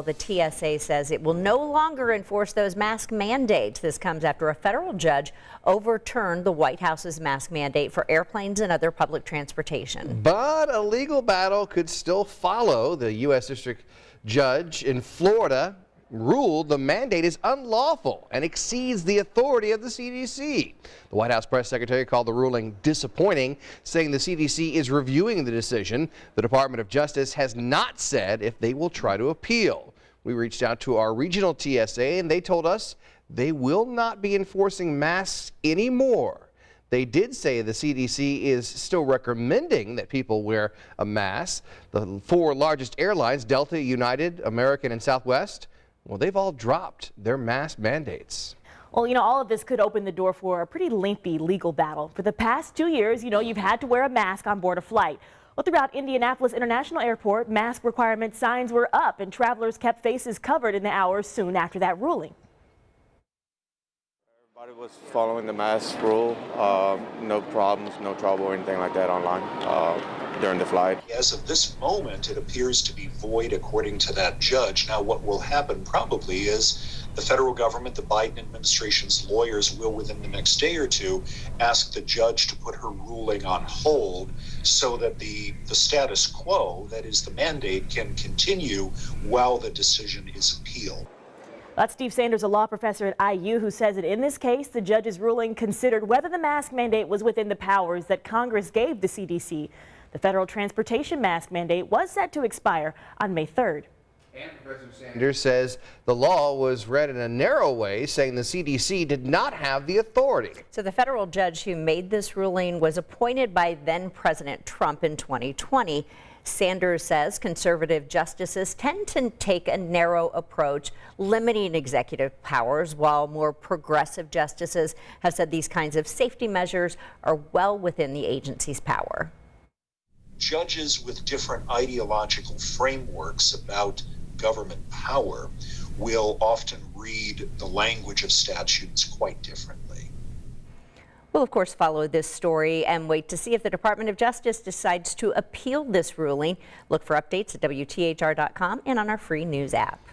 The TSA says it will no longer enforce those mask mandates. This comes after a federal judge overturned the White House's mask mandate for airplanes and other public transportation. But a legal battle could still follow. The U.S. District Judge in Florida ruled the mandate is unlawful and exceeds the authority of the CDC. The White House press secretary called the ruling disappointing, saying the CDC is reviewing the decision. The Department of Justice has not said if they will try to appeal. We reached out to our regional TSA and they told us they will not be enforcing masks anymore. They did say the CDC is still recommending that people wear a mask. The four largest airlines, Delta, United, American, and Southwest, well, they've all dropped their mask mandates. Well, all of this could open the door for a pretty lengthy legal battle. For the past 2 years, you've had to wear a mask on board a flight. Well, throughout Indianapolis International Airport, mask requirement signs were up and travelers kept faces covered in the hours soon after that ruling. Everybody was following the mask rule. No problems, no trouble or anything like that online during the flight. As of this moment, it appears to be void according to that judge. Now, what will happen probably is the federal government, the Biden administration's lawyers will within the next day or two ask the judge to put her ruling on hold so that the status quo, that is the mandate, can continue while the decision is appealed. That's Steve Sanders, a law professor at IU, who says that in this case, the judge's ruling considered whether the mask mandate was within the powers that Congress gave the CDC. The federal transportation mask mandate was set to expire on May 3rd. And Professor Sanders says the law was read in a narrow way, saying the CDC did not have the authority. So the federal judge who made this ruling was appointed by then President Trump in 2020. Sanders says conservative justices tend to take a narrow approach, limiting executive powers, while more progressive justices have said these kinds of safety measures are well within the agency's power. Judges with different ideological frameworks about government power will often read the language of statutes quite differently. We'll, of course, follow this story and wait to see if the Department of Justice decides to appeal this ruling. Look for updates at WTHR.com and on our free news app.